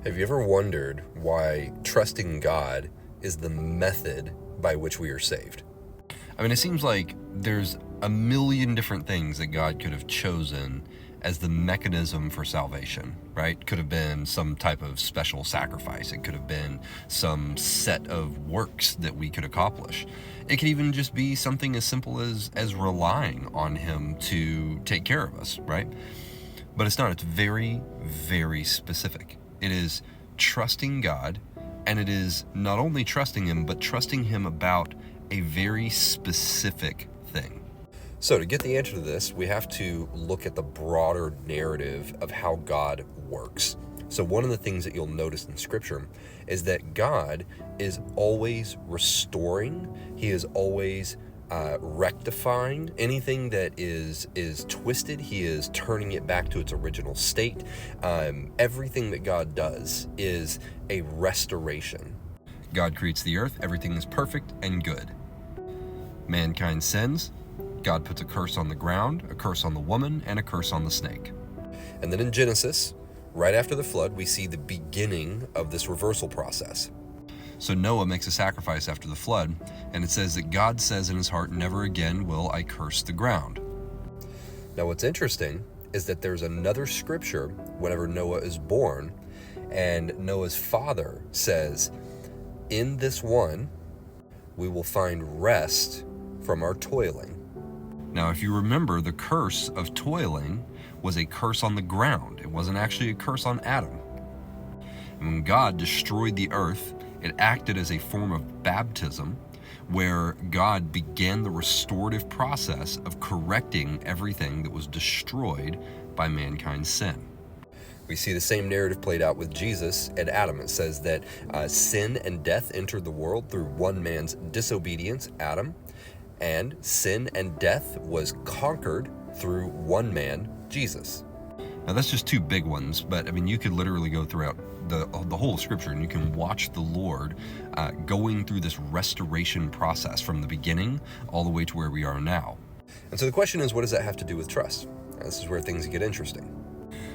Have you ever wondered why trusting God is the method by which we are saved? I mean, it seems like there's a million different things that God could have chosen as the mechanism for salvation, right? Could have been some type of special sacrifice. It could have been some set of works that we could accomplish. It could even just be something as simple as relying on Him to take care of us, right? But it's not. It's very, very specific. It is trusting God, and it is not only trusting Him, but trusting Him about a very specific thing. So to get the answer to this, we have to look at the broader narrative of how God works. So one of the things that you'll notice in Scripture is that God is always restoring. He is always rectifying anything that is twisted. He is turning it back to its original state. Everything that God does is a restoration. God creates the earth. Everything is perfect and good. Mankind sins. God puts a curse on the ground, a curse on the woman, and a curse on the snake. And then in Genesis, right after the flood, we see the beginning of this reversal process. So Noah makes a sacrifice after the flood, and it says that God says in his heart, "Never again will I curse the ground." Now what's interesting is that there's another scripture whenever Noah is born, and Noah's father says, "In this one, we will find rest from our toiling." Now, if you remember, the curse of toiling was a curse on the ground. It wasn't actually a curse on Adam. And when God destroyed the earth, it acted as a form of baptism where God began the restorative process of correcting everything that was destroyed by mankind's sin. We see the same narrative played out with Jesus and Adam. It says that sin and death entered the world through one man's disobedience, Adam, and sin and death was conquered through one man, Jesus. Now that's just two big ones, but I mean, you could literally go throughout the whole of Scripture and you can watch the Lord going through this restoration process from the beginning all the way to where we are now. And so the question is, what does that have to do with trust? Now, this is where things get interesting.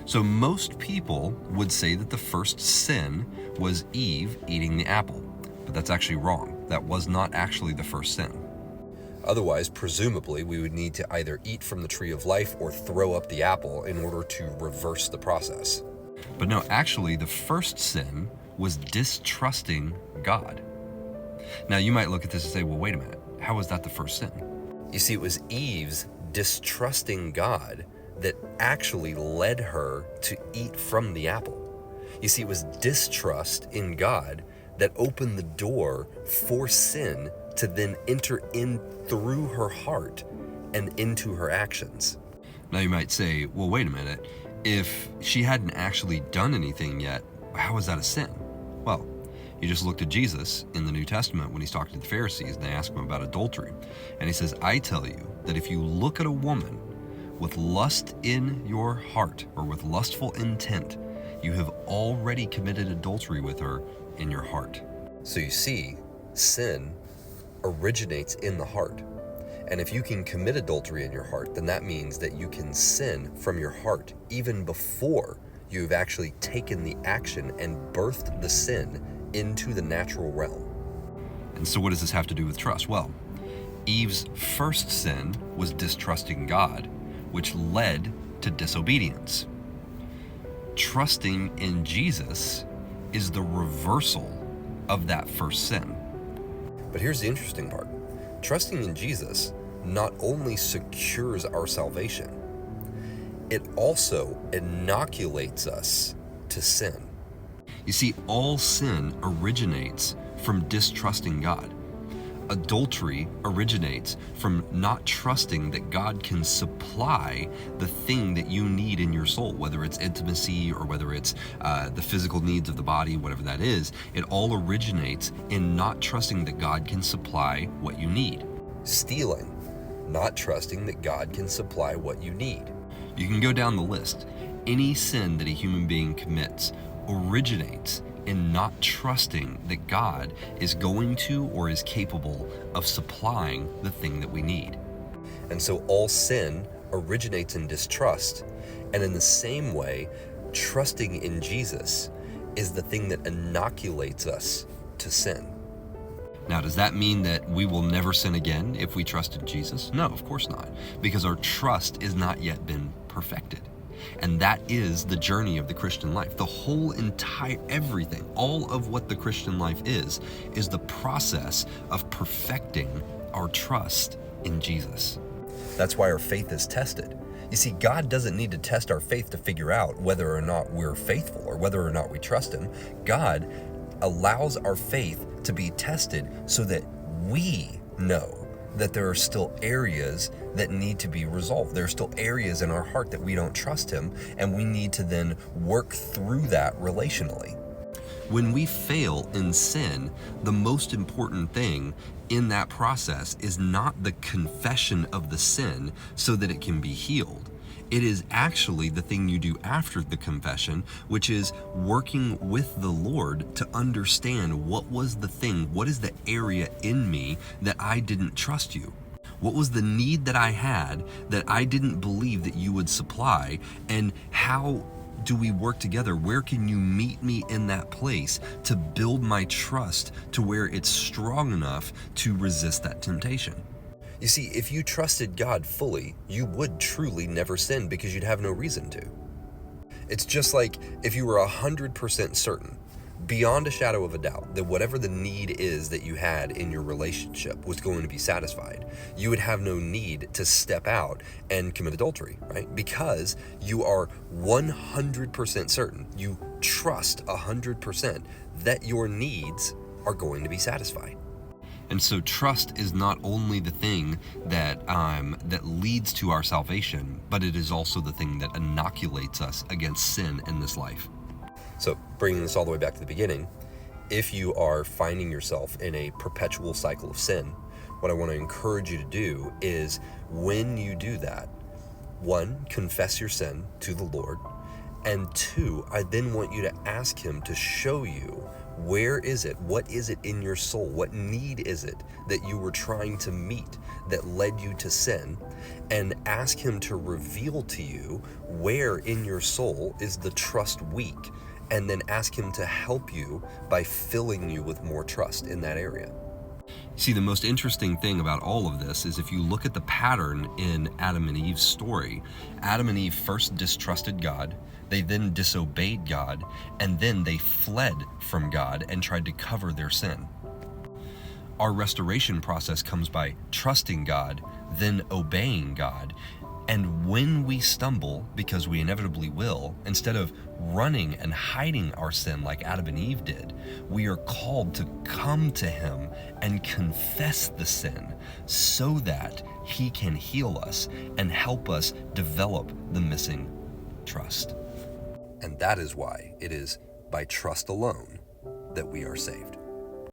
So most people would say that the first sin was Eve eating the apple, but that's actually wrong. That was not actually the first sin. Otherwise, presumably, we would need to either eat from the tree of life or throw up the apple in order to reverse the process. But no, actually, the first sin was distrusting God. Now, you might look at this and say, well, wait a minute. How was that the first sin? You see, it was Eve's distrusting God that actually led her to eat from the apple. You see, it was distrust in God that opened the door for sin to then enter in through her heart and into her actions. Now you might say, well, wait a minute. If she hadn't actually done anything yet, how is that a sin? Well, you just looked at Jesus in the New Testament when he's talking to the Pharisees and they ask him about adultery. And he says, I tell you that if you look at a woman with lust in your heart or with lustful intent, you have already committed adultery with her in your heart. So you see, sin originates in the heart. And if you can commit adultery in your heart, then that means that you can sin from your heart even before you've actually taken the action and birthed the sin into the natural realm. And so what does this have to do with trust? Well, Eve's first sin was distrusting God, which led to disobedience. Trusting in Jesus is the reversal of that first sin. But here's the interesting part. Trusting in Jesus not only secures our salvation, it also inoculates us to sin. You see, all sin originates from distrusting God. Adultery originates from not trusting that God can supply the thing that you need in your soul, whether it's intimacy or whether it's the physical needs of the body, whatever that is. It all originates in not trusting that God can supply what you need. Stealing, not trusting that God can supply what you need. You can go down the list. Any sin that a human being commits originates in not trusting that God is going to or is capable of supplying the thing that we need. And so all sin originates in distrust. And in the same way, trusting in Jesus is the thing that inoculates us to sin. Now, does that mean that we will never sin again if we trust in Jesus? No, of course not, because our trust has not yet been perfected. And that is the journey of the Christian life. The whole entire everything, all of what the Christian life is the process of perfecting our trust in Jesus. That's why our faith is tested. You see, God doesn't need to test our faith to figure out whether or not we're faithful or whether or not we trust Him. God allows our faith to be tested so that we know that there are still areas that need to be resolved. There are still areas in our heart that we don't trust Him, and we need to then work through that relationally. When we fail in sin, the most important thing in that process is not the confession of the sin so that it can be healed. It is actually the thing you do after the confession, which is working with the Lord to understand what was the thing, what is the area in me that I didn't trust you? What was the need that I had that I didn't believe that you would supply? And how do we work together? Where can you meet me in that place to build my trust to where it's strong enough to resist that temptation? You see, if you trusted God fully, you would truly never sin because you'd have no reason to. It's just like if you were 100% certain, beyond a shadow of a doubt, that whatever the need is that you had in your relationship was going to be satisfied, you would have no need to step out and commit adultery, right? Because you are 100% certain, you trust 100% that your needs are going to be satisfied. And so trust is not only the thing that leads to our salvation, but it is also the thing that inoculates us against sin in this life. So bringing this all the way back to the beginning, if you are finding yourself in a perpetual cycle of sin, what I want to encourage you to do is, when you do that, 1, confess your sin to the Lord, and 2, I then want you to ask Him to show you, where is it? What is it in your soul? What need is it that you were trying to meet that led you to sin? And ask Him to reveal to you where in your soul is the trust weak, and then ask Him to help you by filling you with more trust in that area. See, the most interesting thing about all of this is if you look at the pattern in Adam and Eve's story, Adam and Eve first distrusted God, they then disobeyed God, and then they fled from God and tried to cover their sin. Our restoration process comes by trusting God, then obeying God. And when we stumble, because we inevitably will, instead of running and hiding our sin like Adam and Eve did, we are called to come to Him and confess the sin so that He can heal us and help us develop the missing trust. And that is why it is by trust alone that we are saved.